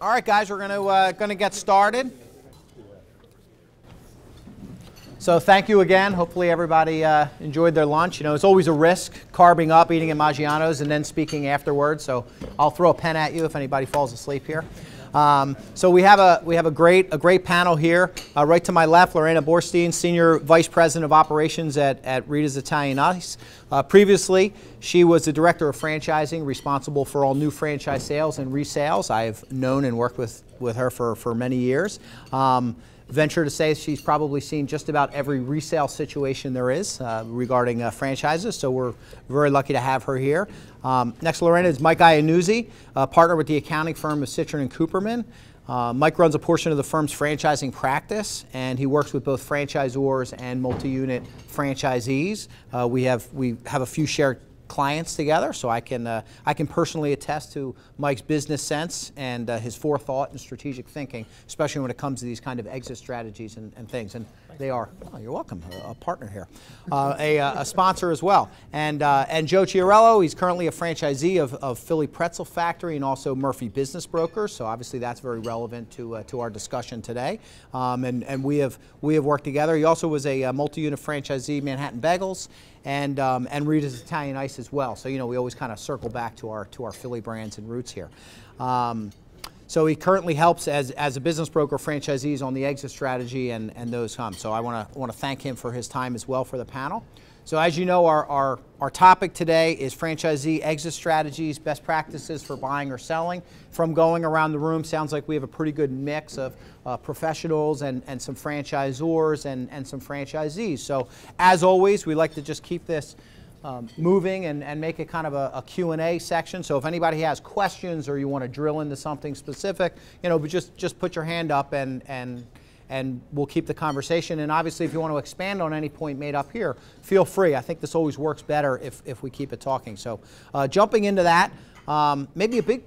All right, guys, we're gonna get started. So thank you again. Hopefully everybody enjoyed their lunch. You know, it's always a risk carving up, eating at Maggiano's, and then speaking afterwards. So I'll throw a pen at you if anybody falls asleep here. So we have a great panel here. Right to my left, Lorena Borstein, Senior Vice President of Operations at Rita's Italian Ice. Previously, she was the Director of Franchising, responsible for all new franchise sales and resales. I've known and worked with her for many years. Venture to say she's probably seen just about every resale situation there is regarding franchises, so we're very lucky to have her here. Next to Lorena is Mike Iannuzzi, partner with the accounting firm of Citrin and Cooperman. Mike runs a portion of the firm's franchising practice, and he works with both franchisors and multi-unit franchisees. We have a few shared clients together, so I can personally attest to Mike's business sense and his forethought and strategic thinking, especially when it comes to these kind of exit strategies and things. And they are, oh, you're welcome, a partner here, a sponsor as well. And Joe Chiarello, he's currently a franchisee of Philly Pretzel Factory and also Murphy Business Brokers. So obviously that's very relevant to our discussion today. And we have worked together. He also was a multi-unit franchisee, Manhattan Bagels, and Rita's Italian Ice as well. So, you know, we always kind of circle back to our Philly brands and roots here. So he currently helps as a business broker franchisees on the exit strategy and those come. So I want to thank him for his time as well for the panel. So as you know, our topic today is franchisee exit strategies, best practices for buying or selling. From going around the room, sounds like we have a pretty good mix of professionals and some franchisors and some franchisees. So as always, we like to just keep this moving and make it kind of a Q&A section. So if anybody has questions or you want to drill into something specific, you know, but just put your hand up and we'll keep the conversation. And obviously, if you want to expand on any point made up here, feel free. I think this always works better if we keep it talking. So jumping into that, maybe a big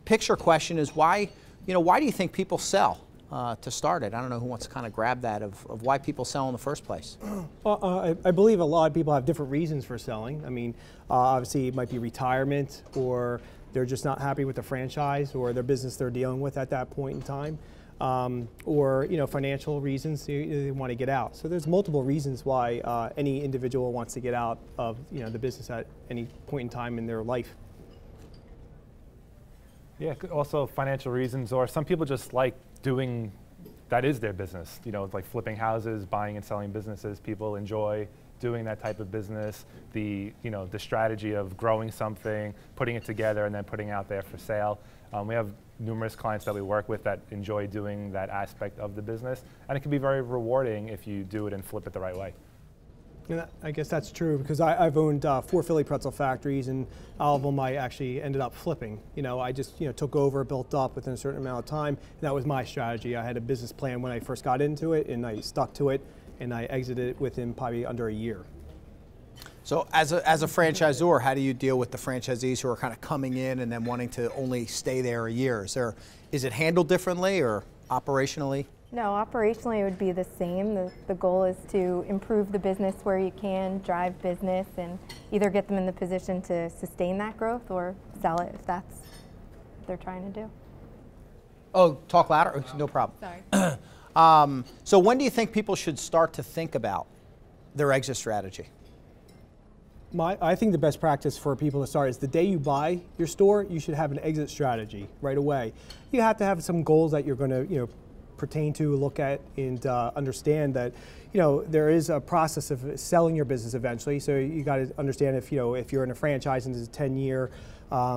picture question is why do you think people sell? To start it, I don't know who wants to kind of grab that of why people sell in the first place. Well, I believe a lot of people have different reasons for selling. I mean, obviously it might be retirement, or they're just not happy with the franchise or their business they're dealing with at that point in time, or financial reasons they want to get out. So there's multiple reasons why any individual wants to get out of the business at any point in time in their life. Yeah, also financial reasons, or some people just like doing, that is their business, like flipping houses, buying and selling businesses. People enjoy doing that type of business. The strategy of growing something, putting it together, and then putting it out there for sale. We have numerous clients that we work with that enjoy doing that aspect of the business, and it can be very rewarding if you do it and flip it the right way. And I guess that's true, because I've owned 4 Philly Pretzel factories, and all of them I actually ended up flipping. I just took over, built up within a certain amount of time, and that was my strategy. I had a business plan when I first got into it, and I stuck to it, and I exited it within probably under a year. So as a franchisor, how do you deal with the franchisees who are kind of coming in and then wanting to only stay there a year? Is it handled differently or operationally? No, operationally it would be the same. The goal is to improve the business where you can, drive business, and either get them in the position to sustain that growth or sell it if that's what they're trying to do. Oh, talk louder? No problem. Sorry. So when do you think people should start to think about their exit strategy? I think the best practice for people to start is the day you buy your store, you should have an exit strategy right away. You have to have some goals that you're going to pertain to, look at, and understand that there is a process of selling your business eventually. So you got to understand if you're in a franchise and there's a 10-year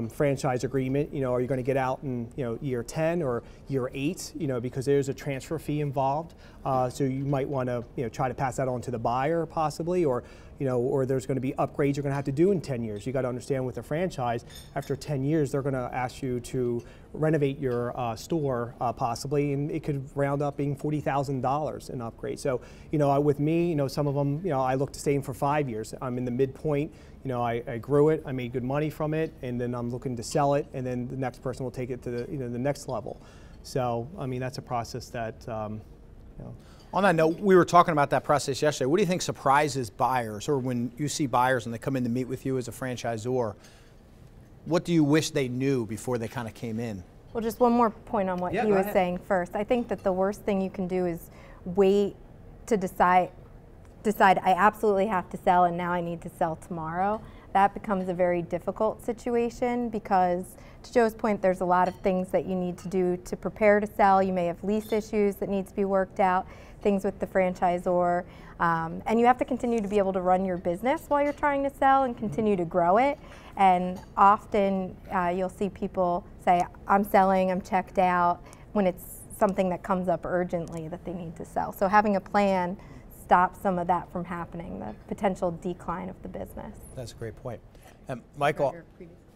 franchise agreement, are you going to get out in year 10 or year 8? Because there's a transfer fee involved. So you might want to try to pass that on to the buyer possibly, or there's going to be upgrades you're going to have to do in 10 years. You got to understand with a franchise, after 10 years, they're going to ask you to renovate your store possibly, and it could round up being $40,000 in upgrade. So, with me, some of them, I look to stay in for 5 years. I'm in the midpoint. I grew it, I made good money from it, and then I'm looking to sell it, and then the next person will take it to the next level. So, I mean, that's a process that, On that note, we were talking about that process yesterday. What do you think surprises buyers, or when you see buyers and they come in to meet with you as a franchisor, what do you wish they knew before they kind of came in? Well, just one more point on what Yeah, he go was ahead. saying first. I think that the worst thing you can do is wait to decide I absolutely have to sell and now I need to sell tomorrow. That becomes a very difficult situation because, to Joe's point, there's a lot of things that you need to do to prepare to sell. You may have lease issues that need to be worked out, things with the franchisor, and you have to continue to be able to run your business while you're trying to sell and continue to grow it. And often you'll see people say, I'm selling, I'm checked out, when it's something that comes up urgently that they need to sell. So having a plan stops some of that from happening, the potential decline of the business. That's a great point. Michael,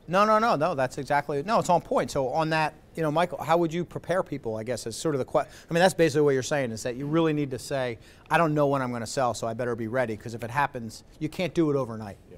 no, that's exactly, no, it's on point. So on that, Michael, how would you prepare people, I guess, is sort of the question. I mean, that's basically what you're saying, is that you really need to say, I don't know when I'm going to sell, so I better be ready, because if it happens, you can't do it overnight. Yeah.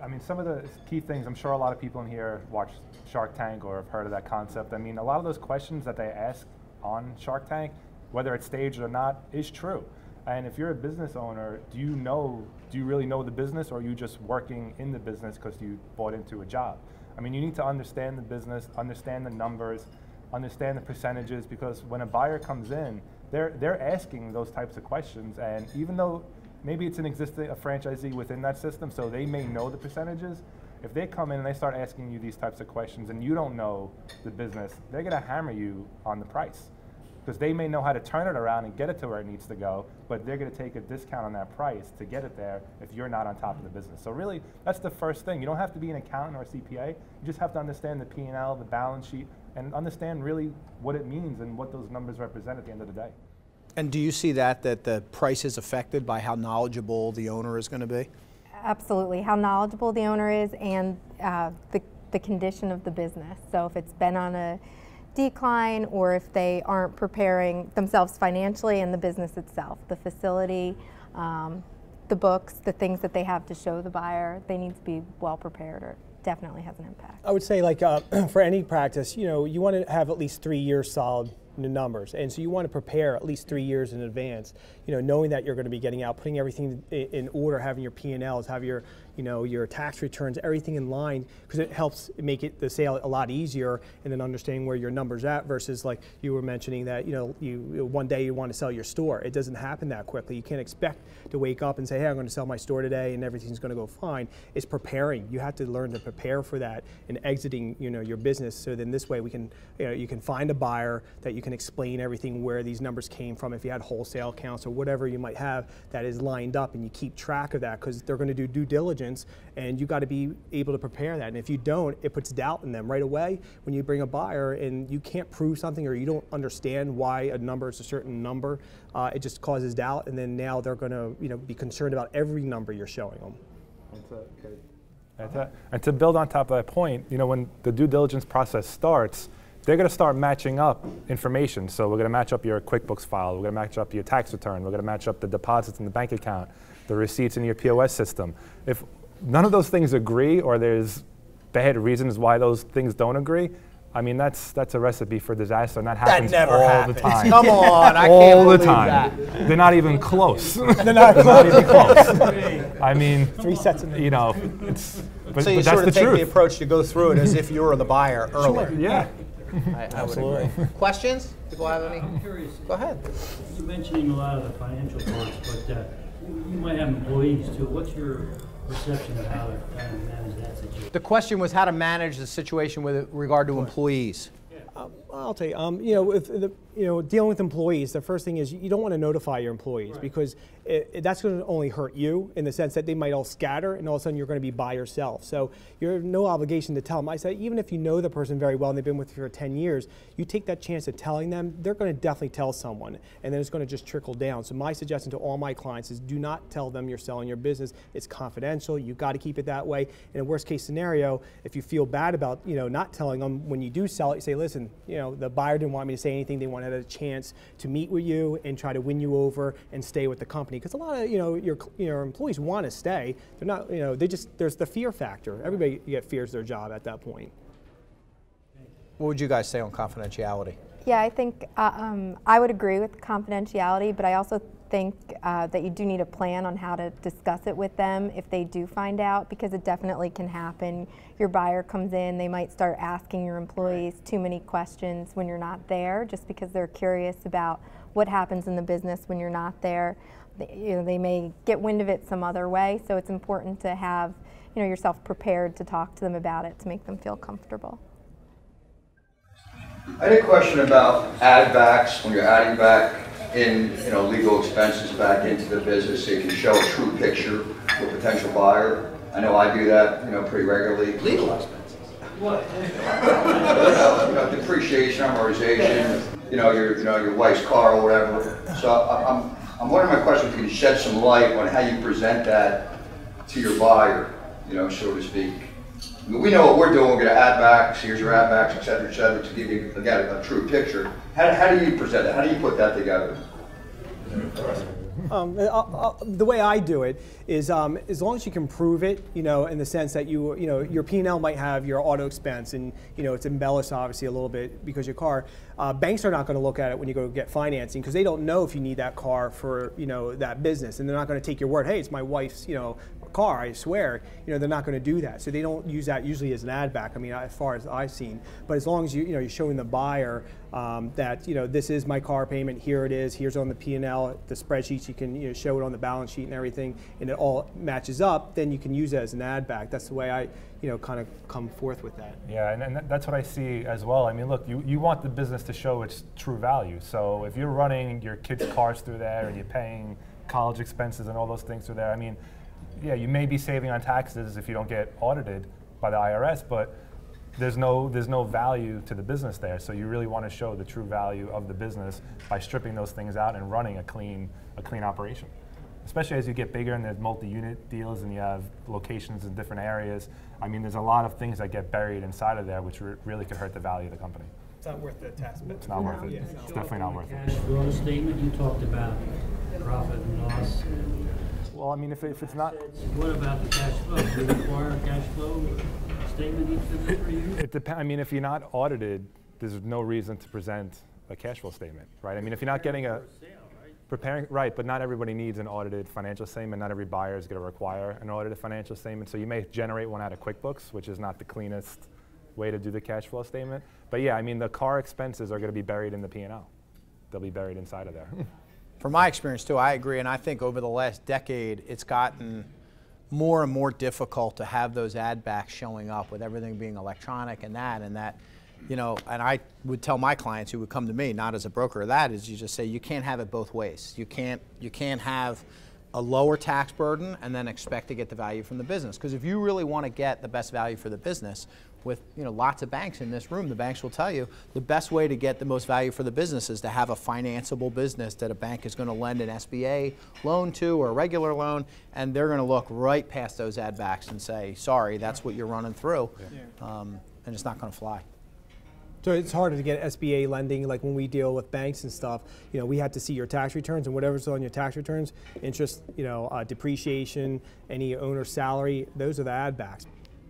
I mean, some of the key things, I'm sure a lot of people in here watch Shark Tank or have heard of that concept. I mean, a lot of those questions that they ask on Shark Tank, whether it's staged or not, is true. And if you're a business owner, do you really know the business, or are you just working in the business because you bought into a job? I mean, you need to understand the business, understand the numbers, understand the percentages, because when a buyer comes in, they're asking those types of questions, and even though maybe it's a franchisee within that system, so they may know the percentages, if they come in and they start asking you these types of questions and you don't know the business, they're going to hammer you on the price. Because they may know how to turn it around and get it to where it needs to go, but they're going to take a discount on that price to get it there if you're not on top of the business. So really, that's the first thing. You don't have to be an accountant or a CPA. You just have to understand the P&L, the balance sheet, and understand really what it means and what those numbers represent at the end of the day. And do you see that the price is affected by how knowledgeable the owner is going to be? Absolutely, how knowledgeable the owner is and the condition of the business. So if it's been on a decline, or if they aren't preparing themselves financially, and the business itself, the facility, the books, the things that they have to show the buyer, they need to be well prepared, or definitely has an impact. I would say, like, for any practice, you want to have at least 3 years solid numbers, and so you want to prepare at least 3 years in advance, knowing that you're going to be getting out, putting everything in order, having your P&Ls, have your your tax returns, everything in line, because it helps make the sale a lot easier, and then understanding where your numbers at versus, like you were mentioning, that one day you want to sell your store. It doesn't happen that quickly. You can't expect to wake up and say, hey, I'm going to sell my store today and everything's going to go fine. It's preparing. You have to learn to prepare for that and exiting your business, so then this way we can you can find a buyer that you can explain everything, where these numbers came from, if you had wholesale accounts or whatever you might have that is lined up, and you keep track of that, because they're going to do due diligence, and you got to be able to prepare that. And if you don't, it puts doubt in them right away when you bring a buyer and you can't prove something, or you don't understand why a number is a certain number. It just causes doubt, and then now they're going to be concerned about every number you're showing them. And to build on top of that point, when the due diligence process starts, they're going to start matching up information. So we're going to match up your QuickBooks file, we're going to match up your tax return, we're going to match up the deposits in the bank account, the receipts in your POS system. If none of those things agree, or there's bad reasons why those things don't agree, I mean, that's a recipe for disaster, and that happens all the time. Come on, I all can't the believe time. that. They're not even close. They're not even close. I mean, 3 sets of it's. But, So you but that's sort the of take truth. the approach to go through it as if you were the buyer earlier. Yeah. I would agree. Questions? People have any? I'm curious. Go ahead. You're mentioning a lot of the financial parts, but you might have employees too. What's your perception of how to kind of manage that situation? The question was how to manage the situation with regard to employees. I'll tell you, with dealing with employees, the first thing is you don't want to notify your employees, because that's going to only hurt you, in the sense that they might all scatter, and all of a sudden you're going to be by yourself. So you have no obligation to tell them. I say, even if you know the person very well and they've been with you for 10 years, you take that chance of telling them, they're going to definitely tell someone, and then it's going to just trickle down. So my suggestion to all my clients is, do not tell them you're selling your business. It's confidential. You've got to keep it that way. In a worst case scenario, if you feel bad about not telling them, when you do sell it, you say, listen, the buyer didn't want me to say anything. They wanted a chance to meet with you and try to win you over and stay with the company. Because a lot of your employees want to stay. They're not, there's the fear factor. Everybody fears their job at that point. What would you guys say on confidentiality? Yeah, I think I would agree with confidentiality, but I also think that you do need a plan on how to discuss it with them if they do find out, because it definitely can happen. Your buyer comes in, they might start asking your employees too many questions when you're not there, just because they're curious about what happens in the business when you're not there. They may get wind of it some other way, so it's important to have yourself prepared to talk to them about it to make them feel comfortable. I had a question about add backs when you're adding back in legal expenses back into the business so you can show a true picture to a potential buyer. I know I do that pretty regularly. Legal expenses. What? Depreciation, amortization, your wife's car or whatever. So I'm wondering, my question, if you can shed some light on how you present that to your buyer, so to speak. We know what we're doing. We're going to add backs. Here's your add backs, et cetera, to give you, again, a true picture. How do you present it? How do you put that together? The way I do it is, as long as you can prove it, in the sense that your P&L might have your auto expense, and it's embellished obviously a little bit because your car. Banks are not going to look at it when you go get financing because they don't know if you need that car for that business, and they're not going to take your word. Hey, it's my wife's car, I swear. They're not going to do that, so they don't use that usually as an add back. I mean, as far as I've seen, but as long as you're showing the buyer that this is my car payment, here it is, here's on the P&L, the spreadsheets, you can show it on the balance sheet and everything, and it all matches up, then you can use it as an add back. That's the way I kind of come forth with that. Yeah, and that's what I see as well. I mean, look, you want the business to show its true value. So if you're running your kids' cars through there and you're paying college expenses and all those things through there, I mean, yeah, you may be saving on taxes if you don't get audited by the IRS, but there's no value to the business there. So you really want to show the true value of the business by stripping those things out and running a clean operation. Especially as you get bigger and there's multi-unit deals and you have locations in different areas. I mean, there's a lot of things that get buried inside of there which really could hurt the value of the company. It's not worth the tax bill. It's not worth it. It's definitely not worth it. Cash flow statement, you talked about profit and loss. Well, I mean, if it's not... What about the cash flow? Do you require a cash flow statement each of the 3 years? It depends. I mean, if you're not audited, there's no reason to present a cash flow statement, right? I mean, if you're not getting right, but not everybody needs an audited financial statement. Not every buyer is going to require an audited financial statement. So you may generate one out of QuickBooks, which is not the cleanest way to do the cash flow statement. But yeah, I mean, the car expenses are going to be buried in the P&L. They'll be buried inside of there. From my experience too, I agree, and I think over the last decade, it's gotten more and more difficult to have those add backs showing up with everything being electronic and that, and I would tell my clients who would come to me, not as a broker, that is, you just say you can't have it both ways. You can't have a lower tax burden and then expect to get the value from the business. Because if you really want to get the best value for the business, with lots of banks in this room, the banks will tell you the best way to get the most value for the business is to have a financeable business that a bank is going to lend an SBA loan to or a regular loan, and they're going to look right past those add backs and say, sorry, that's what you're running through, and it's not going to fly. So it's harder to get SBA lending, like when we deal with banks and stuff, we have to see your tax returns, and whatever's on your tax returns, interest, depreciation, any owner salary, those are the add backs.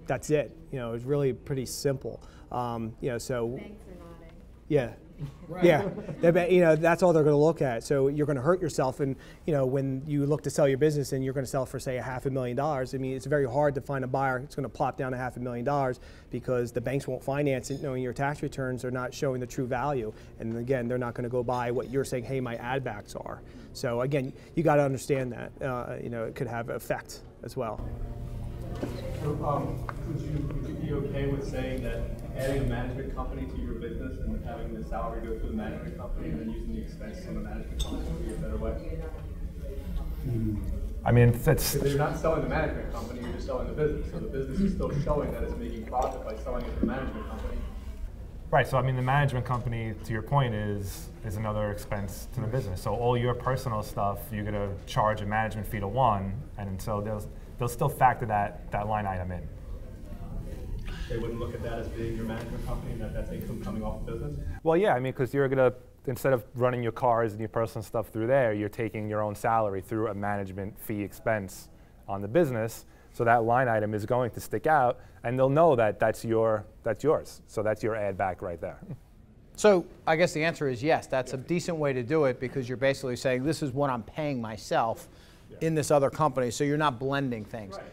That's it. It's really pretty simple. So Banks are nodding. Yeah. Right. Yeah, that's all they're going to look at. So you're going to hurt yourself, and when you look to sell your business and you're going to sell for, say, $500,000. I mean, it's very hard to find a buyer that's going to plop down $500,000 because the banks won't finance it, knowing your tax returns are not showing the true value. And again, they're not going to go by what you're saying. Hey, my add backs are. So again, you got to understand that. It could have effect as well. So, would you be okay with saying that adding a management company to your business and having the salary go through the management company and then using the expenses on the management company would be a better way? I mean, that's... Because you're not selling the management company, you're just selling the business. So the business is still showing that it's making profit by selling it to the management company. Right, so I mean, the management company, to your point, is another expense to the business. So all your personal stuff, you're going to charge a management fee to one, and so they'll still factor that line item in. They wouldn't look at that as being your management company and that's income coming off the business? Well, yeah, I mean, because you're going to, instead of running your cars and your personal stuff through there, you're taking your own salary through a management fee expense on the business. So that line item is going to stick out, and they'll know that that's yours. So that's your add back right there. So I guess the answer is yes. That's a decent way to do it because you're basically saying this is what I'm paying myself in this other company. So you're not blending things. Right.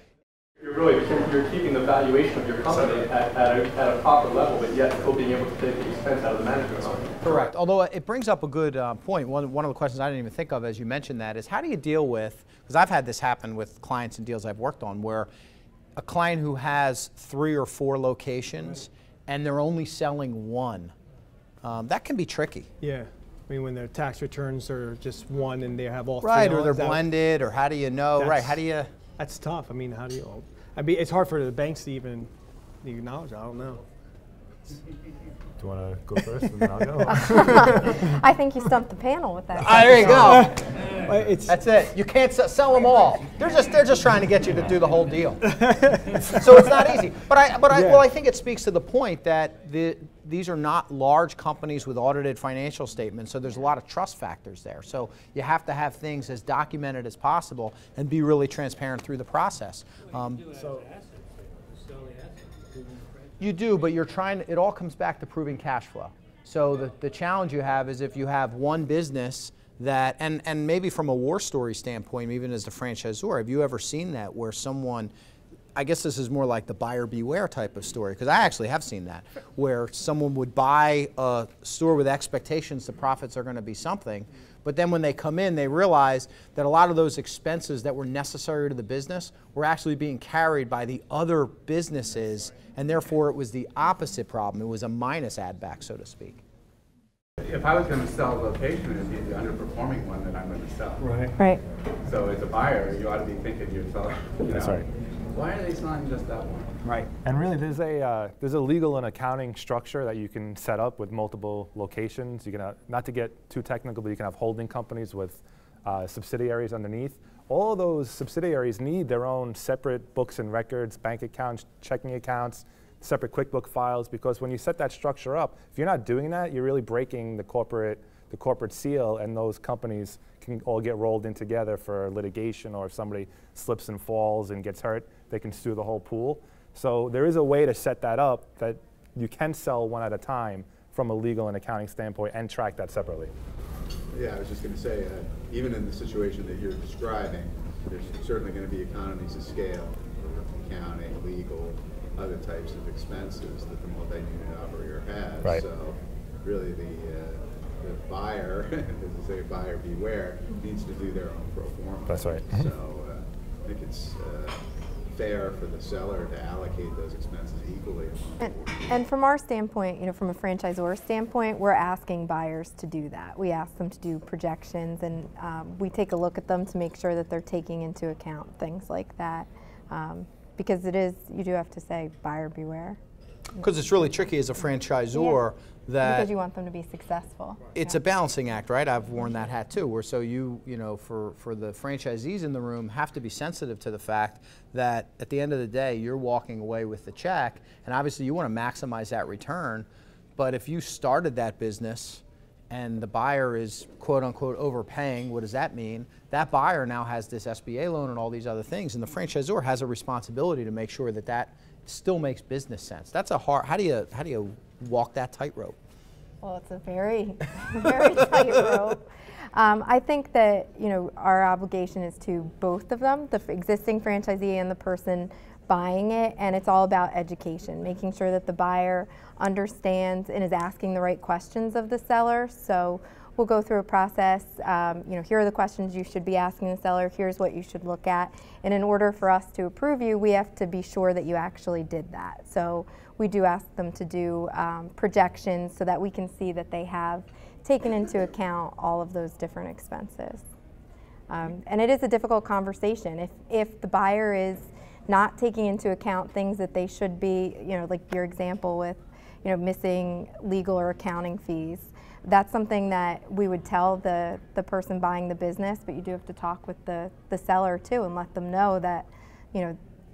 You're keeping the valuation of your company at a proper level, but yet still being able to take the expense out of the management company. Correct. Although it brings up a good point. One of the questions I didn't even think of as you mentioned that is how do you deal with, because I've had this happen with clients and deals I've worked on where a client who has 3 or 4 locations and they're only selling one. That can be tricky. Yeah. I mean, when their tax returns are just one and they have all three. Right, or they're blended, or how do you know? Right, how do you? That's tough. I mean, how do you? I mean, it's hard for the banks to even acknowledge. I don't know. Do you want to go first, and then I'll go? I think you stumped the panel with that. There you go. That's it. You can't sell them all. They're just trying to get you to do the whole deal. So it's not easy. Well, I think it speaks to the point that these are not large companies with audited financial statements, so there's a lot of trust factors there. So you have to have things as documented as possible and be really transparent through the process. You do, but you're trying. It all comes back to proving cash flow. So the challenge you have is if you have one business that, and maybe from a war story standpoint, even as a franchisor, have you ever seen that where someone, I guess this is more like the buyer beware type of story, because I actually have seen that, where someone would buy a store with expectations the profits are going to be something, but then when they come in, they realize that a lot of those expenses that were necessary to the business were actually being carried by the other businesses, and therefore it was the opposite problem. It was a minus add back, so to speak. If I was going to sell a location, it would be the underperforming one that I'm going to sell. Right. So as a buyer, you ought to be thinking to yourself, That's right. Why are they selling just that one? Right. And really, there's a legal and accounting structure that you can set up with multiple locations. You can not to get too technical, but you can have holding companies with subsidiaries underneath. All of those subsidiaries need their own separate books and records, bank accounts, checking accounts, separate QuickBook files. Because when you set that structure up, if you're not doing that, you're really breaking the corporate seal, and those companies can all get rolled in together for litigation, or if somebody slips and falls and gets hurt, they can sue the whole pool. So there is a way to set that up that you can sell one at a time from a legal and accounting standpoint and track that separately. Yeah, I was just going to say, even in the situation that you're describing, there's certainly going to be economies of scale, accounting, legal, other types of expenses that the multi-unit operator has. Right. So really the buyer, as I say, buyer beware, needs to do their own pro forma. That's right. So I think it's fair for the seller to allocate those expenses equally. And from our standpoint, from a franchisor standpoint, we're asking buyers to do that. We ask them to do projections, and we take a look at them to make sure that they're taking into account things like that. Because you do have to say buyer beware. Because it's really tricky as a franchisor that because you want them to be successful. It's a balancing act, right? I've worn that hat too, where so for the franchisees in the room have to be sensitive to the fact that at the end of the day, you're walking away with the check, and obviously you want to maximize that return, but if you started that business and the buyer is quote unquote overpaying, what does that mean? That buyer now has this SBA loan and all these other things, and the franchisor has a responsibility to make sure that that still makes business sense. That's a hard, how do you walk that tightrope? Well, it's a very, very tightrope. I think that our obligation is to both of them, the existing franchisee and the person buying it, and it's all about education, making sure that the buyer understands and is asking the right questions of the seller. So we'll go through a process, here are the questions you should be asking the seller, here's what you should look at, and in order for us to approve you, we have to be sure that you actually did that. So we do ask them to do projections so that we can see that they have taken into account all of those different expenses. And it is a difficult conversation. If the buyer is not taking into account things that they should be, like your example with, missing legal or accounting fees, that's something that we would tell the person buying the business, but you do have to talk with the seller too and let them know that,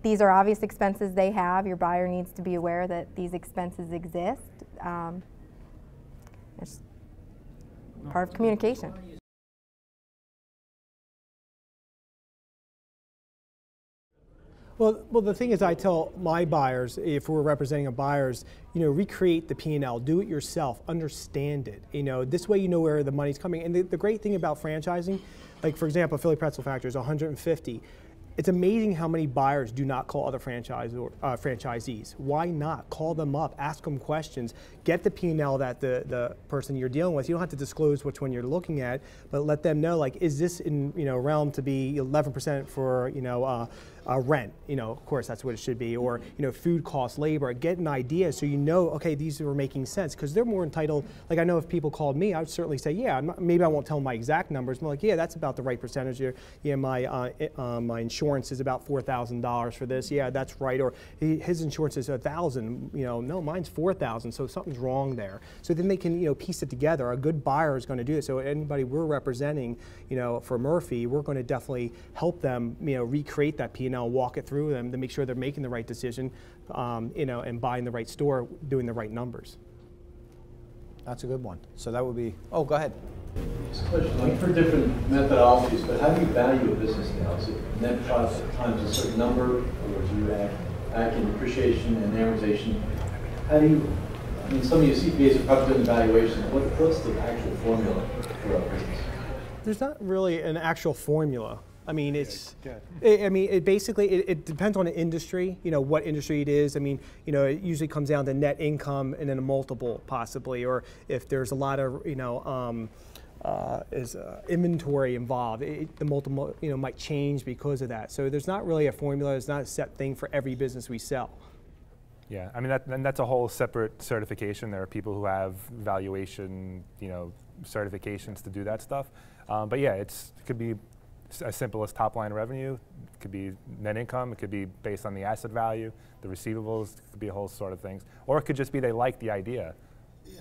these are obvious expenses they have. Your buyer needs to be aware that these expenses exist. It's part of communication. Well, the thing is, I tell my buyers, if we're representing a buyers, recreate the P&L, do it yourself, understand it. This way you know where the money's coming. And the great thing about franchising, like for example, Philly Pretzel Factory is 150. It's amazing how many buyers do not call other franchisees. Why not? Call them up, ask them questions, get the P&L that the person you're dealing with. You don't have to disclose which one you're looking at, but let them know, like, is this in realm to be 11% for rent? Of course that's what it should be, or food costs, labor. Get an idea so okay, these are making sense, because they're more entitled. Like, I know if people called me, I would certainly say, yeah, maybe I won't tell them my exact numbers, but like, yeah, that's about the right percentage here. Yeah, my insurance is about $4,000 for this. Yeah, that's right. Or his insurance is $1,000. No, mine's $4,000. So something's wrong there. So then they can piece it together. A good buyer is going to do it. So anybody we're representing, for Murphy, we're going to definitely help them, recreate that P&L, walk it through them to make sure they're making the right decision, and buying the right store, doing the right numbers. That's a good one. So that would be. Oh, go ahead. I've heard different methodologies, but how do you value a business now? Is it net profit times a certain number, or do you act in depreciation and amortization? How do you, some of your CPAs are probably doing evaluations. What's the actual formula for a business? There's not really an actual formula. It basically depends on the industry, what industry it is. It usually comes down to net income and then a multiple possibly, or if there's a lot of, inventory involved, the multiple, might change because of that. So there's not really a formula. It's not a set thing for every business we sell. Yeah, and that's a whole separate certification. There are people who have valuation, certifications to do that stuff. But yeah, it could be as simple as top line revenue. It could be net income. It could be based on the asset value, the receivables. It could be a whole sort of things. Or it could just be they like the idea,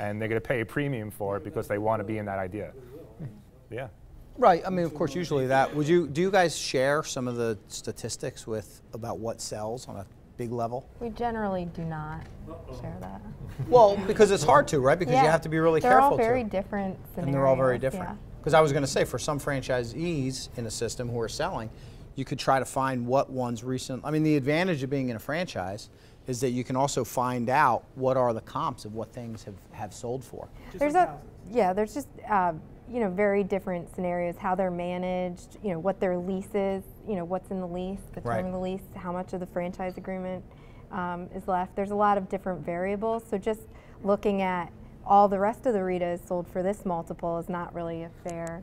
and they're going to pay a premium for it because they want to be in that idea. Yeah. Right. Of course, usually that. Do you guys share some of the statistics about what sells on a big level? We generally do not share that. Well, because it's hard to, right? Because you have to be really careful. They're all very different scenarios. And they're all very different. Because I was going to say, for some franchisees in a system who are selling, you could try to find what one's recent. The advantage of being in a franchise is that you can also find out what are the comps of what things have sold for. There's just very different scenarios, how they're managed, what their lease is, what's in the lease, the term of the lease, how much of the franchise agreement is left. There's a lot of different variables. So just looking at all the rest of the RETA is sold for this multiple is not really a fair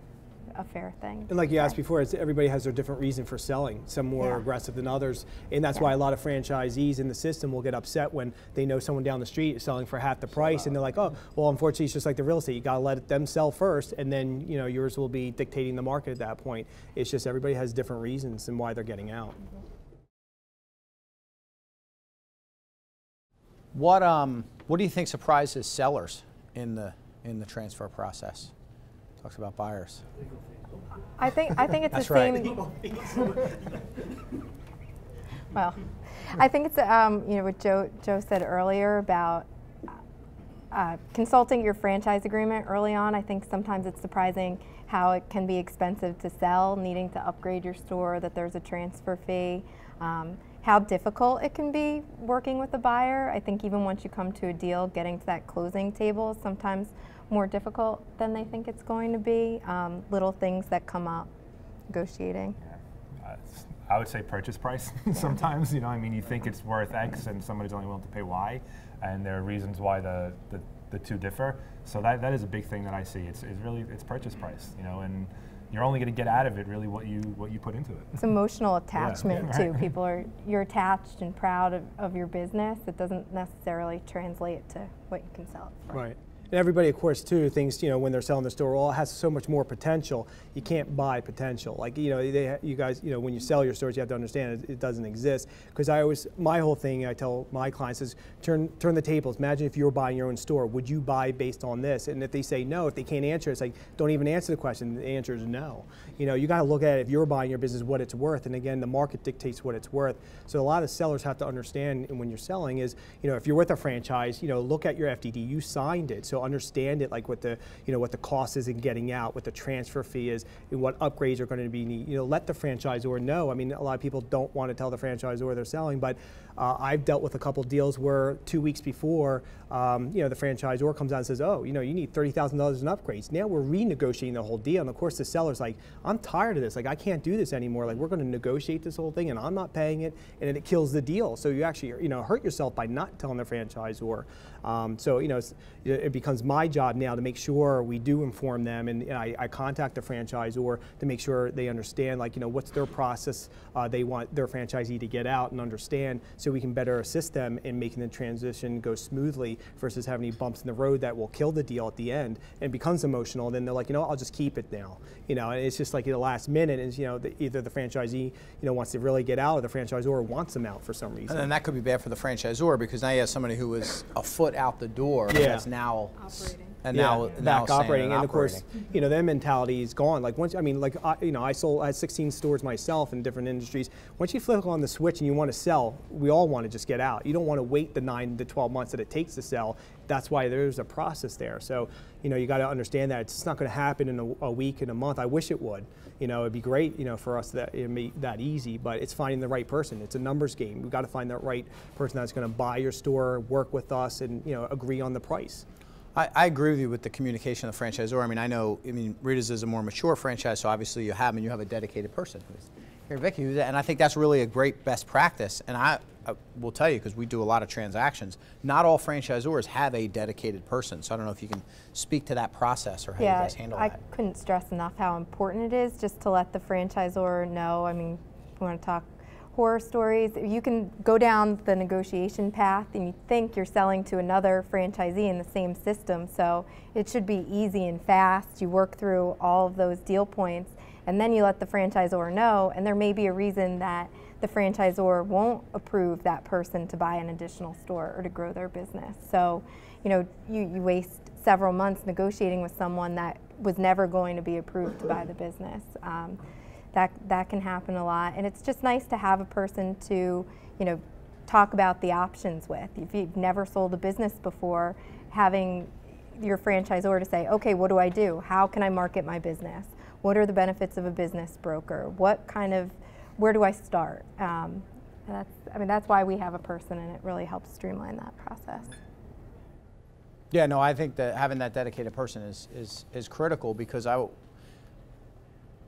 thing. And like you asked before, everybody has their different reason for selling. Some more aggressive than others, and that's why a lot of franchisees in the system will get upset when they know someone down the street is selling for half the price, and they're like, oh, well, unfortunately, it's just like the real estate. You got to let them sell first, and then yours will be dictating the market at that point. It's just everybody has different reasons and why they're getting out. What do you think surprises sellers in the transfer process? Talks about buyers. I think it's That's the right. same. Well, I think it's what Joe said earlier about consulting your franchise agreement early on. I think sometimes it's surprising how it can be expensive to sell, needing to upgrade your store, that there's a transfer fee. How difficult it can be working with a buyer. I think even once you come to a deal, getting to that closing table is sometimes more difficult than they think it's going to be. Little things that come up negotiating. I would say purchase price sometimes. You think it's worth X and somebody's only willing to pay Y, and there are reasons why the two differ. So that is a big thing that I see. It's really purchase price, and you're only going to get out of it really what you put into it. It's emotional attachment too. You're attached and proud of your business. It doesn't necessarily translate to what you can sell it for. Right. And everybody, of course, too, thinks, when they're selling the store, well, it has so much more potential. You can't buy potential. Like, you guys, when you sell your stores, you have to understand it doesn't exist. Because my whole thing, I tell my clients is turn the tables. Imagine if you were buying your own store. Would you buy based on this? And if they say no, if they can't answer, it's like, don't even answer the question. The answer is no. You got to look at it, if you're buying your business, what it's worth. And again, the market dictates what it's worth. So a lot of sellers have to understand when you're selling is, if you're with a franchise, look at your FDD. You signed it. So So understand it, like what the what the cost is in getting out, what the transfer fee is, and what upgrades are going to be needed. Let the franchisor know. I mean, a lot of people don't want to tell the franchisor they're selling, but I've dealt with a couple deals where 2 weeks before, the franchisor comes out and says, oh, you need $30,000 in upgrades. Now we're renegotiating the whole deal, and of course the seller's like, I'm tired of this. Like, I can't do this anymore. Like, we're going to negotiate this whole thing, and I'm not paying it, and then it kills the deal. So you actually, hurt yourself by not telling the franchisor. It becomes my job now to make sure we do inform them, and I contact the franchisor to make sure they understand, like, what's their process they want their franchisee to get out and understand, so we can better assist them in making the transition go smoothly versus having any bumps in the road that will kill the deal at the end and becomes emotional. And then they're like, I'll just keep it now. And it's just like at the last minute is, either the franchisee, wants to really get out, or the franchisor wants them out for some reason. And then that could be bad for the franchisor, because now you have somebody who was a foot out the door that's now operating. And now back operating, and of operating. course, their mentality is gone. Like once, I had 16 stores myself in different industries. Once you flip on the switch and you want to sell, we all want to just get out. You don't want to wait the 9 to 12 months that it takes to sell. That's why there's a process there. So, you got to understand that it's not going to happen in a week, in a month. I wish it would. It'd be great, for us that it'd be that easy, but it's finding the right person. It's a numbers game. We've got to find that right person that's going to buy your store, work with us, and agree on the price. I agree with you with the communication of the franchisor. Rita's is a more mature franchise, so obviously you have a dedicated person who's here, Vicky, and I think that's really a great best practice. And I will tell you, because we do a lot of transactions, not all franchisors have a dedicated person. So I don't know if you can speak to that process or how you guys handle that. I couldn't stress enough how important it is just to let the franchisor know. We want to talk horror stories. You can go down the negotiation path and you think you're selling to another franchisee in the same system, so it should be easy and fast. You work through all of those deal points, and then you let the franchisor know, and there may be a reason that the franchisor won't approve that person to buy an additional store or to grow their business. So, you waste several months negotiating with someone that was never going to be approved to buy the business. That can happen a lot, and it's just nice to have a person to, talk about the options with. If you've never sold a business before, having your franchisor to say, okay, what do I do? How can I market my business? What are the benefits of a business broker? Where do I start? That's why we have a person, and it really helps streamline that process. Yeah, no, I think that having that dedicated person is critical, because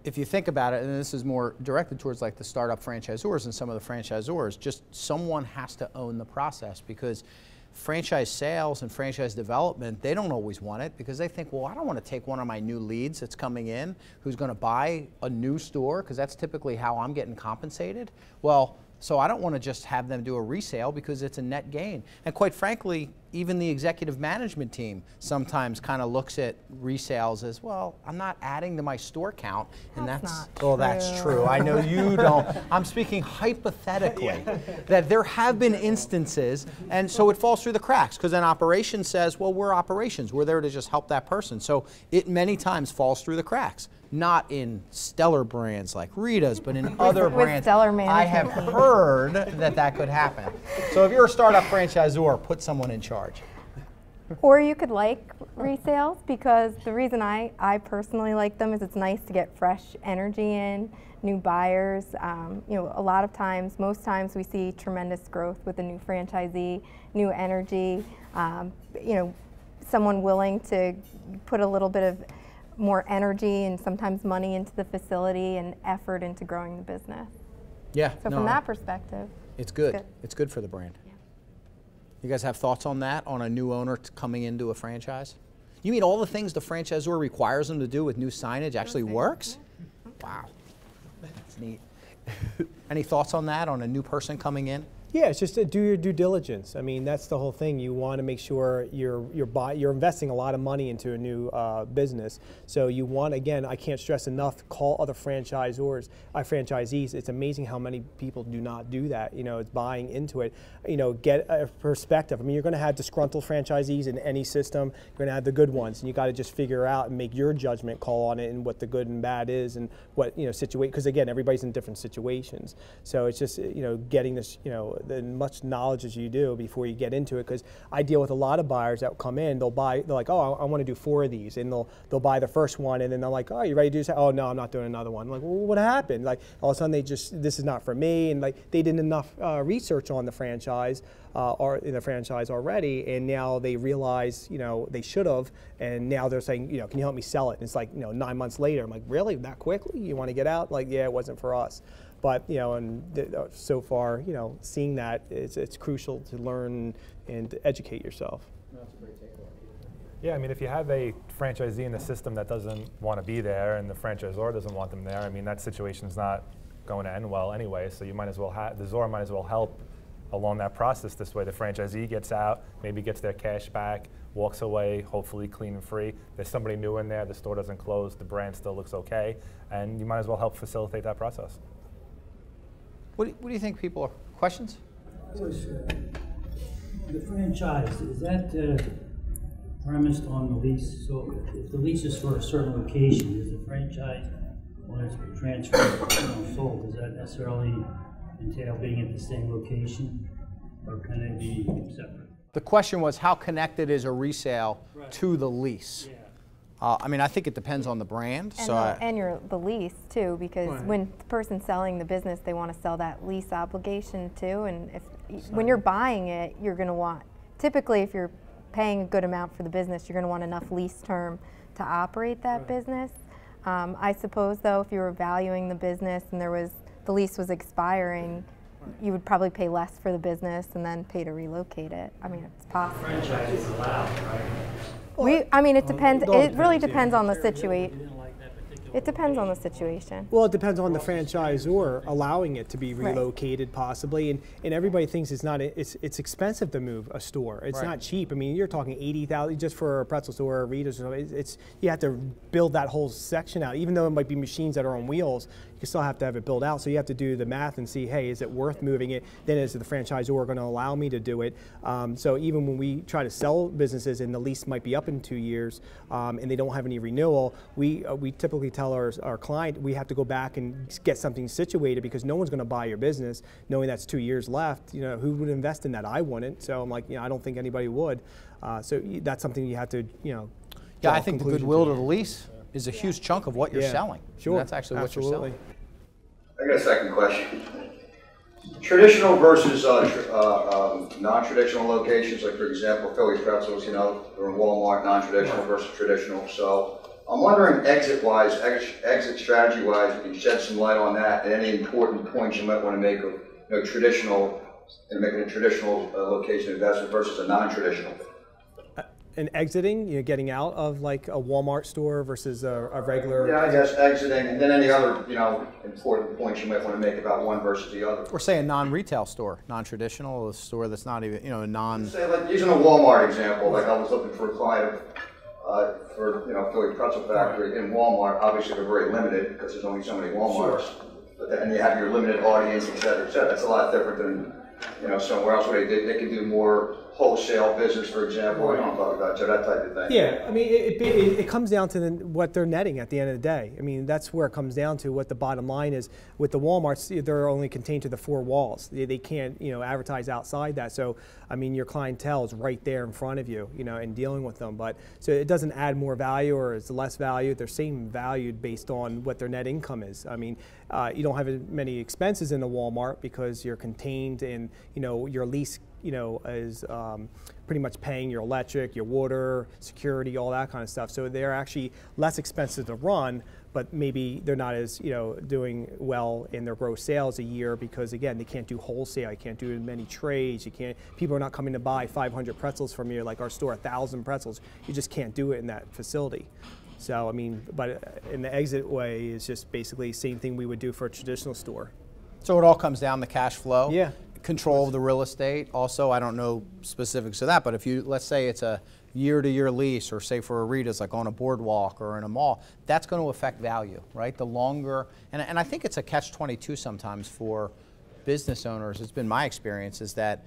if you think about it, and this is more directed towards like the startup franchisors and some of the franchisors, just someone has to own the process, because franchise sales and franchise development, they don't always want it, because they think, well, I don't want to take one of my new leads that's coming in who's going to buy a new store, because that's typically how I'm getting compensated. Well, so I don't want to just have them do a resale, because it's a net gain. And quite frankly, even the executive management team sometimes kind of looks at resales as, well, I'm not adding to my store count. And that's true. I know you don't. I'm speaking hypothetically that there have been instances, and so it falls through the cracks, because then operations says, well, we're operations. We're there to just help that person. So it many times falls through the cracks. Not in stellar brands like Rita's, but in other brands. I have heard that could happen. So if you're a startup franchisor, put someone in charge. Or you could like resales, because the reason I personally like them is it's nice to get fresh energy in, new buyers. A lot of times, most times we see tremendous growth with a new franchisee, new energy, someone willing to put a little bit of more energy and sometimes money into the facility and effort into growing the business. Yeah. So from that perspective, it's good. It's good for the brand. Yeah. You guys have thoughts on that, on a new owner coming into a franchise? You mean all the things the franchisor requires them to do with new signage actually works? Wow. That's neat. Any thoughts on that, on a new person coming in? Yeah, it's just to do your due diligence. That's the whole thing. You want to make sure you're investing a lot of money into a new business. So you want, again, I can't stress enough, call other franchisees. It's amazing how many people do not do that. It's buying into it. Get a perspective. You're going to have disgruntled franchisees in any system. You're going to have the good ones, and you got to just figure out and make your judgment call on it, and what the good and bad is, and what situation. Because again, everybody's in different situations. So it's just getting this much knowledge as you do before you get into it. Because I deal with a lot of buyers that come in, they're like, oh, I want to do 4 of these, and they'll buy the first one, and then they're like, oh, you ready to do this? Oh, no, I'm not doing another one. I'm like, well, what happened? Like all of a sudden this is not for me, and like they did enough research on the franchise or in the franchise already, and now they realize, they should have, and now they're saying, can you help me sell it? And it's like, 9 months later, I'm like, really, that quickly? You want to get out? Like, yeah, it wasn't for us. But so far, seeing that it's crucial to learn and to educate yourself. That's a great takeaway. Yeah, I mean, if you have a franchisee in the system that doesn't want to be there, and the franchisor doesn't want them there, I mean, that situation's not going to end well anyway. So you might as well the ZOR might as well help along that process. This way, the franchisee gets out, maybe gets their cash back, walks away, hopefully clean and free. There's somebody new in there. The store doesn't close. The brand still looks okay, and you might as well help facilitate that process. What do you think, people are? Questions? The franchise, is that premised on the lease? So if the lease is for a certain location, is the franchise, when it's transferred, sold, does that necessarily entail being at the same location, or can they be separate? The question was, how connected is a resale to the lease? Yeah. I mean, I think it depends on the brand. And the lease too, because when the person's selling the business, they want to sell that lease obligation too. And when you're buying it, you're going to want, typically if you're paying a good amount for the business, you're going to want enough lease term to operate that business. I suppose though, if you were valuing the business and the lease was expiring, you would probably pay less for the business and then pay to relocate it. I mean, it's possible. Franchise is allowed, right? It depends. It really depends on the situation. It depends on the situation. Well, it depends on the franchisor allowing it to be relocated possibly, and everybody thinks it's expensive to move a store. It's not cheap. I mean, you're talking $80,000 just for a pretzel store or Rita's. You have to build that whole section out. Even though it might be machines that are on wheels, you still have to have it built out. So you have to do the math and see, hey, is it worth moving it? Then is the franchisor going to allow me to do it? So even when we try to sell businesses and the lease might be up in 2 years and they don't have any renewal, we typically tell our client we have to go back and get something situated, because no one's going to buy your business knowing that's 2 years left. Who would invest in that? I wouldn't. So I'm like, I don't think anybody would. So that's something you have to, Yeah, I think the goodwill to the lease is a huge chunk of what you're selling. Sure, that's actually what you're selling. I got a second question. Traditional versus non-traditional locations, like for example, Philly pretzels, they're in Walmart, non-traditional versus traditional. So I'm wondering, exit-wise, exit strategy-wise, if you can shed some light on that, and any important points you might want to make of traditional, and making a traditional location investment versus a non-traditional. And exiting, getting out of like a Walmart store versus a regular. Yeah, I guess exiting, and then any other important points you might want to make about one versus the other. Or say a non-retail store, non-traditional, a store that's not even a non. Say like using a Walmart example, like I was looking for a client for Philly Pretzel Factory in Walmart. Obviously they're very limited because there's only so many Walmarts. Sure. But then you have your limited audience, et cetera, et cetera. That's a lot different than somewhere else where they can do more wholesale business, for example. I don't talk about that type of thing. Yeah, I mean, it comes down to what they're netting at the end of the day. I mean, that's where it comes down to what the bottom line is. With the Walmarts, they're only contained to the 4 walls. They can't, advertise outside that. So, I mean, your clientele is right there in front of you, and dealing with them. But so it doesn't add more value or it's less value. They're same valued based on what their net income is. I mean, you don't have as many expenses in the Walmart because you're contained in, your lease is pretty much paying your electric, your water, security, all that kind of stuff. So they're actually less expensive to run, but maybe they're not as doing well in their gross sales a year because again they can't do wholesale, you can't do many trades, people are not coming to buy 500 pretzels from you like our store, 1,000 pretzels. You just can't do it in that facility. So I mean, but in the exit way is just basically the same thing we would do for a traditional store. So it all comes down to cash flow. Yeah. Control of the real estate. Also, I don't know specifics of that, but if let's say it's a year-to-year lease, or say for a Rita's like on a boardwalk or in a mall, that's going to affect value, right? The longer, and I think it's a catch-22 sometimes for business owners. It's been my experience is that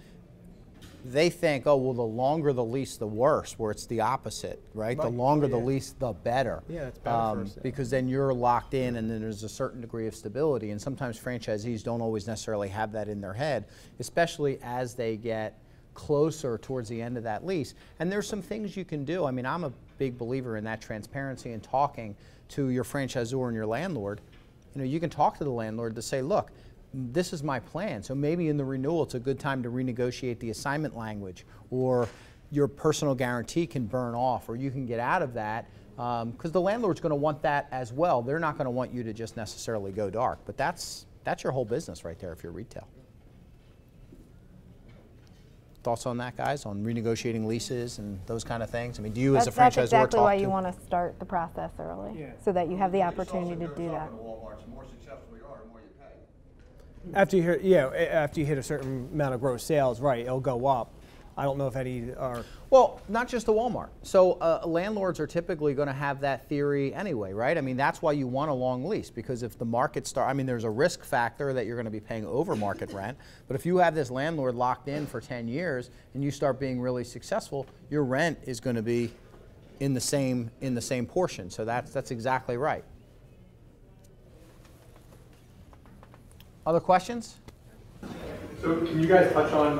they think, oh, well, the longer the lease, the worse, where it's the opposite, right? The longer the lease, the better. Yeah, it's better for us, yeah. Because then you're locked in and then there's a certain degree of stability. And sometimes franchisees don't always necessarily have that in their head, especially as they get closer towards the end of that lease. And there's some things you can do. I mean, I'm a big believer in that transparency and talking to your franchisor and your landlord. You know, you can talk to the landlord to say, look, this is my plan. So maybe in the renewal, it's a good time to renegotiate the assignment language, or your personal guarantee can burn off, or you can get out of that, because the landlord's going to want that as well. They're not going to want you to just necessarily go dark, but that's your whole business right there if you're retail. Thoughts on that, guys, on renegotiating leases and those kind of things? I mean, do you as a franchisor That's exactly why you to want to start the process early, so that you have the opportunity to do that. After you hit a certain amount of gross sales, right, it'll go up. I don't know if any are. Well, not just the Walmart. So landlords are typically going to have that theory anyway, right? I mean, that's why you want a long lease, because if the market I mean, there's a risk factor that you're going to be paying over market rent, but if you have this landlord locked in for 10 years and you start being really successful, your rent is going to be in the same portion. So that's exactly right. Other questions? So can you guys touch on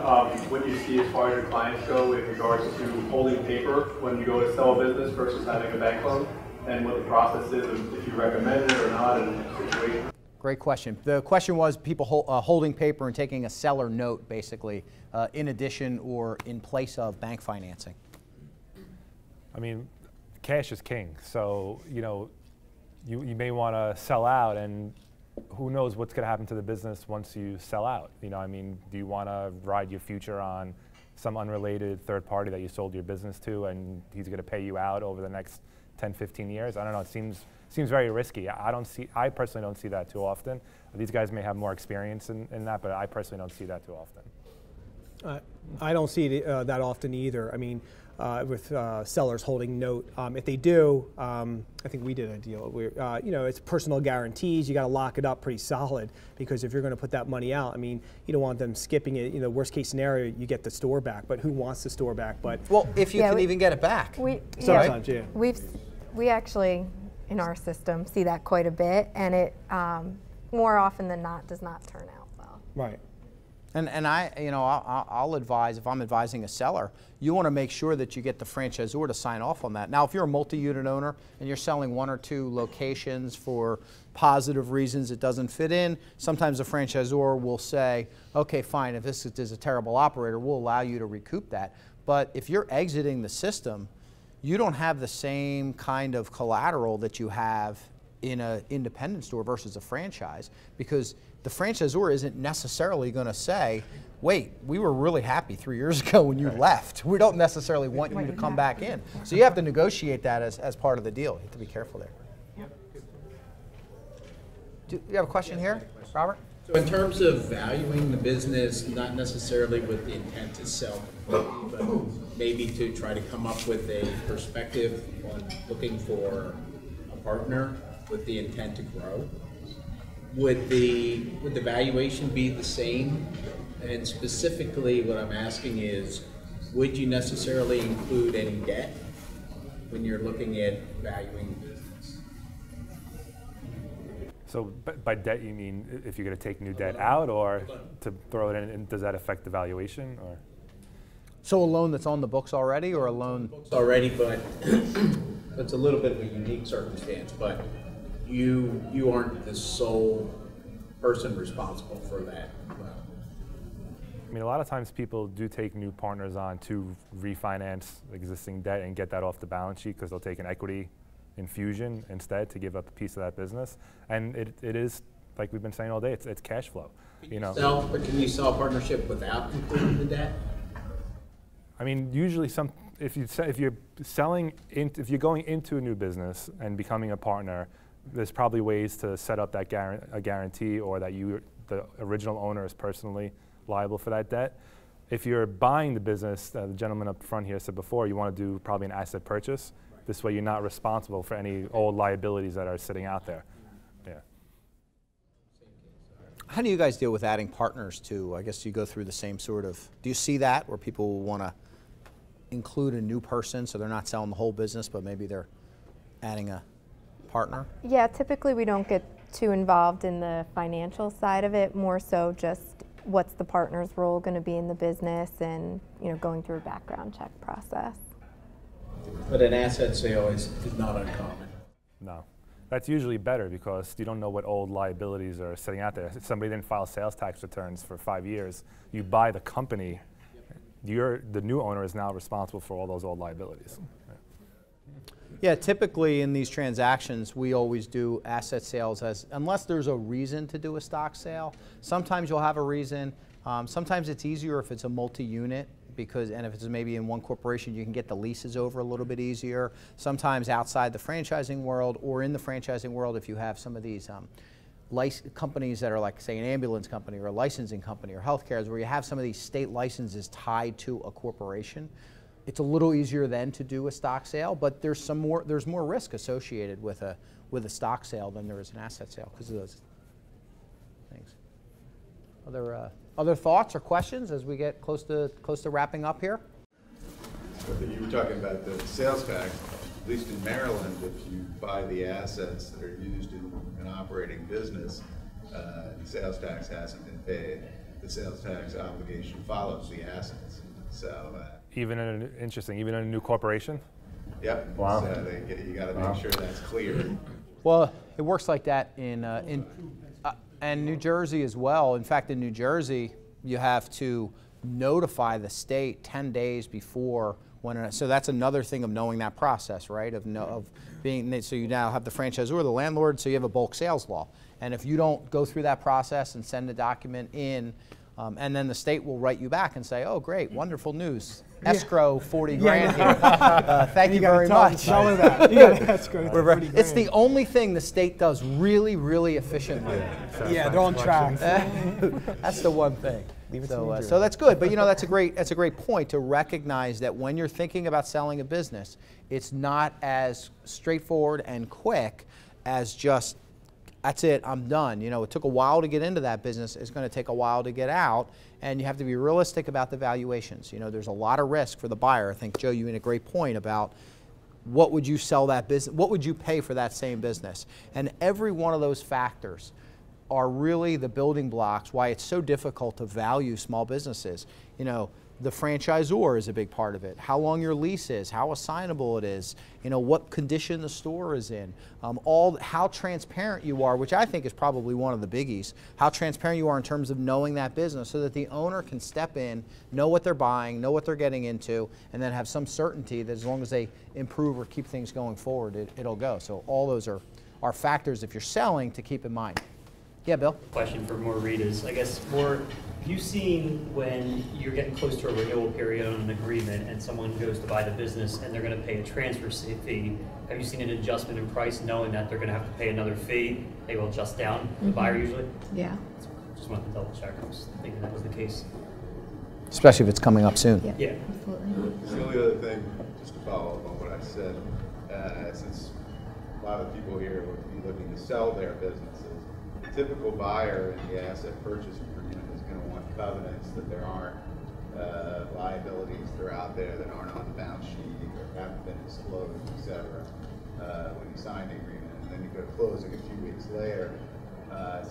what you see as far as your clients go with regards to holding paper when you go to sell a business versus having a bank loan, and what the process is, and if you recommend it or not in a situation? Great question. The question was people holding paper and taking a seller note, basically, in addition or in place of bank financing. I mean, cash is king. So, you know, you may want to sell out, and who knows what's going to happen to the business once you sell out. You know, I mean, do you want to ride your future on some unrelated third party that you sold your business to, and he's going to pay you out over the next 10, 15 years? I don't know. It seems very risky. I personally don't see that too often. These guys may have more experience in that, but I personally don't see that too often. I don't see it that often either. I mean, with sellers holding note, if they do, I think we did a deal where, you know, it's personal guarantees. You got to lock it up pretty solid, because if you're going to put that money out, I mean, you don't want them skipping it. You know, worst case scenario, you get the store back, but who wants the store back? But well, if you can even get it back. Sometimes, yeah. We actually, in our system, see that quite a bit, and it more often than not does not turn out well. Right. And I'll advise, if I'm advising a seller, you want to make sure that you get the franchisor to sign off on that. Now, if you're a multi-unit owner and you're selling 1 or 2 locations for positive reasons it doesn't fit in, sometimes the franchisor will say, okay, fine, if this is a terrible operator, we'll allow you to recoup that. But if you're exiting the system, you don't have the same kind of collateral that you have in an independent store versus a franchise, because the franchisor isn't necessarily going to say, wait, we were really happy 3 years ago when you left. We don't necessarily want you to come back in. So you have to negotiate that as part of the deal. You have to be careful there. Do you have a question here, Robert? So in terms of valuing the business, not necessarily with the intent to sell completely, but maybe to try to come up with a perspective on looking for a partner with the intent to grow, would the valuation be the same? And specifically what I'm asking is, would you necessarily include any debt when you're looking at valuing the business? So by debt, you mean if you're going to take new debt out, or to throw it in, and does that affect the valuation? Or? So a loan that's on the books already, or a loan? Already, but it's a little bit of a unique circumstance, but you aren't the sole person responsible for that. I mean, a lot of times people do take new partners on to refinance existing debt and get that off the balance sheet, because they'll take an equity infusion instead to give up a piece of that business. And it is, like we've been saying all day, it's cash flow. But can you sell a partnership without including the debt? I mean, usually if you're going into a new business and becoming a partner, there's probably ways to set up that a guarantee, or that the original owner is personally liable for that debt. If you're buying the business, the gentleman up front here said before, you want to do probably an asset purchase. Right. This way you're not responsible for any old liabilities that are sitting out there. Yeah. How do you guys deal with adding partners to, I guess you go through the same sort of, do you see that where people will want to include a new person so they're not selling the whole business, but maybe they're adding a partner? Yeah, typically we don't get too involved in the financial side of it, more so just what's the partner's role going to be in the business and, you know, going through a background check process. But an asset sale is not uncommon. No. That's usually better because you don't know what old liabilities are sitting out there. If somebody didn't file sales tax returns for 5 years, you buy the company, the new owner is now responsible for all those old liabilities. Yeah, typically in these transactions, we always do asset sales unless there's a reason to do a stock sale. Sometimes you'll have a reason. Sometimes it's easier if it's a multi-unit, and if it's maybe in one corporation, you can get the leases over a little bit easier. Sometimes outside the franchising world or in the franchising world, if you have some of these companies that are like, say, an ambulance company or a licensing company or healthcare, where you have some of these state licenses tied to a corporation, it's a little easier then to do a stock sale, but there's more risk associated with a stock sale than there is an asset sale because of those things. Other thoughts or questions as we get close to wrapping up here? You were talking about the sales tax. At least in Maryland, if you buy the assets that are used in an operating business, and sales tax hasn't been paid, the sales tax obligation follows the assets. So even in a new corporation? Yep. Wow. So you got to make sure that's clear. Well, it works like that and New Jersey as well. In fact, in New Jersey, you have to notify the state 10 days before. So that's another thing of knowing that process, right? So you now have the franchisor, the landlord, so you have a bulk sales law. And if you don't go through that process and send a document in, and then the state will write you back and say, oh, great, wonderful news. Escrow 40 grand here. Thank you very much. It's the only thing the state does really, really efficiently. Yeah, they're on track. That's the one thing. So that's good, but that's a great point to recognize that when you're thinking about selling a business, it's not as straightforward and quick as just, that's it, I'm done. It took a while to get into that business. It's going to take a while to get out, and you have to be realistic about the valuations. There's a lot of risk for the buyer. I think, Joe, you made a great point about what would you sell that business, what would you pay for that same business? And every one of those factors are really the building blocks why it's so difficult to value small businesses. The franchisor is a big part of it. How long your lease is, how assignable it is, what condition the store is in, how transparent you are, which I think is probably one of the biggies, how transparent you are in terms of knowing that business so that the owner can step in, know what they're buying, know what they're getting into, and then have some certainty that as long as they improve or keep things going forward, it'll go. So all those are factors if you're selling to keep in mind. Yeah, Bill? Question for more readers. I guess have you seen when you're getting close to a renewal period on an agreement and someone goes to buy the business and they're going to pay a transfer fee, have you seen an adjustment in price knowing that they're going to have to pay another fee? They will adjust down, the buyer usually? Yeah. Just wanted to double check. I was thinking that was the case. Especially if it's coming up soon. Yeah. Absolutely. The only other thing, just to follow up on what I said, since a lot of people here would be looking to sell their businesses, typical buyer in the asset purchase agreement is going to want covenants that there aren't liabilities that are out there that aren't on the balance sheet or haven't been disclosed, etc. When you sign the agreement, and then you go to closing a few weeks later.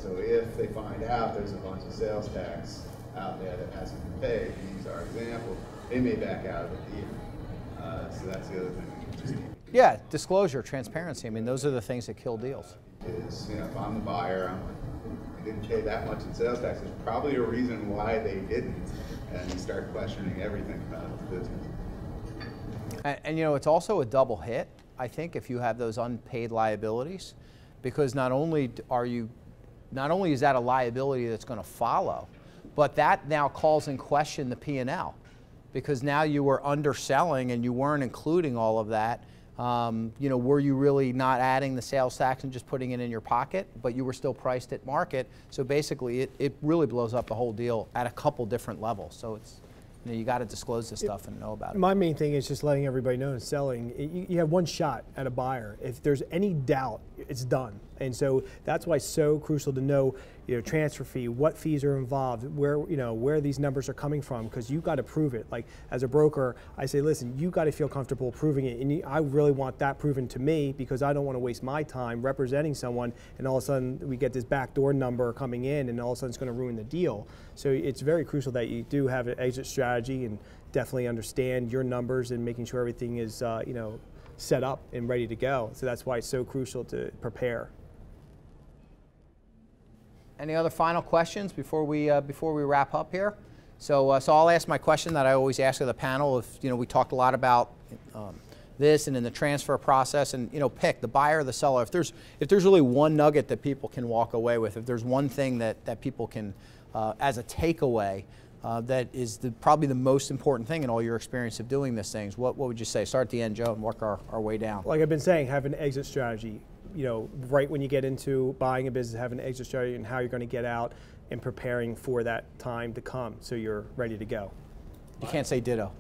So if they find out there's a bunch of sales tax out there that hasn't been paid, to use our example, they may back out of the deal. So that's the other thing. Yeah, disclosure, transparency. I mean, those are the things that kill deals. Is, if I'm the buyer, I didn't pay that much in sales tax. There's probably a reason why they didn't, and you start questioning everything about the business. And it's also a double hit, I think, if you have those unpaid liabilities, because not only is that a liability that's going to follow, but that now calls in question the P&L, because now you were underselling and you weren't including all of that. Were you really not adding the sales tax and just putting it in your pocket, but you were still priced at market? So basically, it really blows up the whole deal at a couple different levels. So you got to disclose this stuff and know about it. My main thing is just letting everybody know in selling, you have one shot at a buyer. If there's any doubt, it's done. And so that's why it's so crucial to know, transfer fee, what fees are involved, where these numbers are coming from, because you got to prove it. Like as a broker, I say, listen, you got to feel comfortable proving it, and I really want that proven to me because I don't want to waste my time representing someone, and all of a sudden we get this backdoor number coming in, and all of a sudden it's going to ruin the deal. So it's very crucial that you do have an exit strategy and definitely understand your numbers and making sure everything is set up and ready to go. So that's why it's so crucial to prepare. Any other final questions before we wrap up here? So I'll ask my question that I always ask of the panel. If we talked a lot about this and in the transfer process, and pick the buyer or the seller. If there's really one nugget that people can walk away with, if there's one thing that people can as a takeaway that is probably the most important thing in all your experience of doing these things, what would you say? Start at the end, Joe, and work our way down. Like I've been saying, have an exit strategy. Right when you get into buying a business, have an exit strategy and how you're going to get out and preparing for that time to come so you're ready to go. You can't say ditto.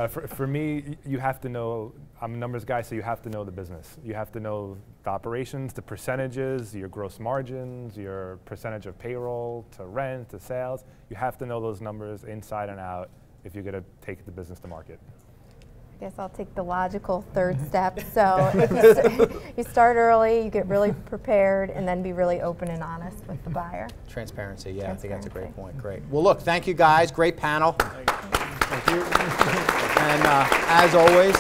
For me, you have to know, I'm a numbers guy, so you have to know the business. You have to know the operations, the percentages, your gross margins, your percentage of payroll to rent, to sales. You have to know those numbers inside and out if you're going to take the business to market. I guess I'll take the logical third step. So if you start early, you get really prepared, and then be really open and honest with the buyer. Transparency, yeah, I think that's a great point. Great. Well, look, thank you guys. Great panel. Thank you. And as always,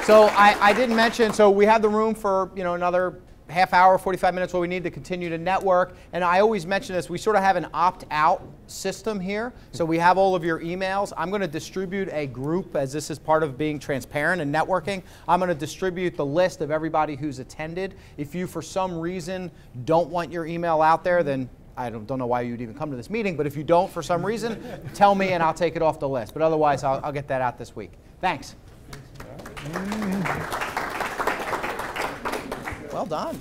so I didn't mention, so we have the room for another half hour, 45 minutes where we need to continue to network. And I always mention this, we sort of have an opt-out system here. So we have all of your emails. I'm going to distribute a group, as this is part of being transparent and networking. I'm going to distribute the list of everybody who's attended. If you, for some reason, don't want your email out there, then I don't know why you'd even come to this meeting, but if you don't for some reason, tell me and I'll take it off the list. But otherwise, I'll get that out this week. Thanks. Well done.